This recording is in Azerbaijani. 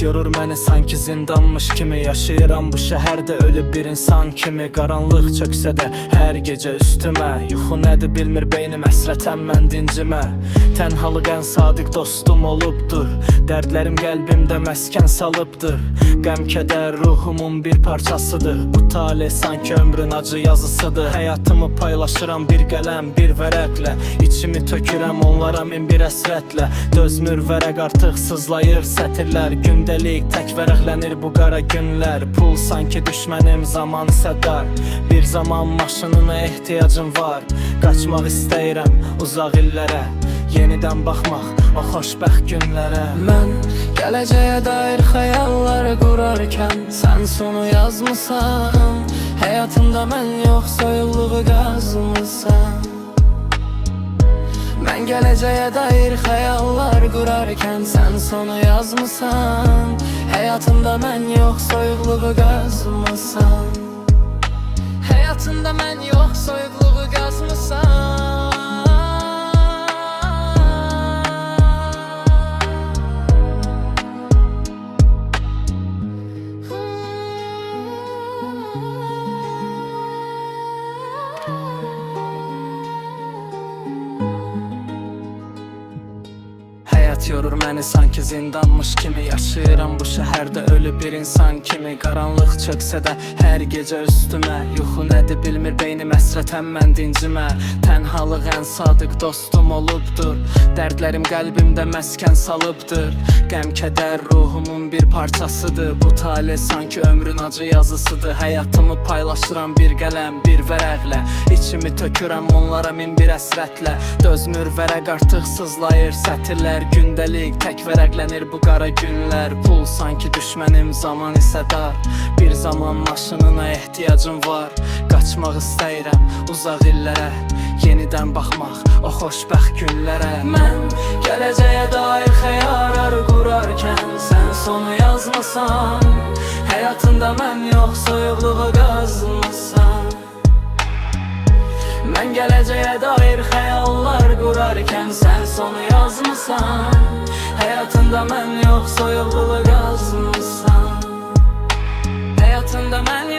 yorur məni sanki zindanmış kimi. Yaşayıram bu şəhərdə ölü bir insan kimi. Qaranlıq çöksə də hər gecə üstümə. Yuxu nədir bilmir beynim, həsrətəm mən dincimə. Tənhalıq ən sadiq dostum olubdur. Dərdlərim qəlbimdə məskən salıbdır. Qəm kədər ruhumun bir parçasıdır. Bu talih sanki ömrün acı yazısıdır. Həyatımı paylaşıram bir qələm, bir vərəqlə. İçimi tökürəm onlara min bir əsrətlə. Dözmür vərəq artıq sızlayır sətirlər. Gündəlik tək vərəqlənir bu qara günlər. Pul sanki düşmənim, zaman isə dar. Bir zaman maşınına ehtiyacım var. Qaçmaq istəyirəm uzaq illərə. Yenidən baxmaq o xoşbəxt günlərə. Mən gələcəyə dair xəyallar qurarkən sən sonu yazmısan. Həyatımda mən yox, soyuqluğu qazmısan. Mən gələcəyə dair xəyallar qurarkən sən sonu yazmısan. Həyatımda mən yox, soyuqluğu qazmısan. Həyatımda mən yox, soyuqluğu qazmısan. Həyat yorur məni sanki zindanmış kimi. Yaşayıram bu şəhərdə ölü bir insan kimi. Qaranlıq çöksə də hər gecə üstümə. Yuxu nədir bilmir beynim, həsrətəm mən dincimə. Tənhalıq ən sadiq dostum olubdur. Dərdlərim qəlbimdə məskən salıbdır. Qəm kədər ruhumun bir parçasıdır. Bu talih sanki ömrün acı yazısıdır. Həyatımı paylaşıram bir qələm, bir vərəqlə. İçimi tökürəm onlara min bir əsrətlə. Dözmür vərəq artıq sızlayır sətirlər. Gündəlik tək vərəqlənir bu qara günlər. Pul sanki düşmənim, zaman isə dar. Bir zaman maşınına ehtiyacım var. Qaçmaq istəyirəm uzaq illərə. Yenidən baxmaq o xoşbəxt günlərə. Mən gələcəyə dair xəyallar qurarkən sən sonu yazmısan. Həyatında mən yox, soyuqluğu qazmısan. Mən gələcəyə dair xəyallar qurarkən sən sonu yazmısan. Həyatında mən yox, soyuqluğu qazmısan. Həyatında mən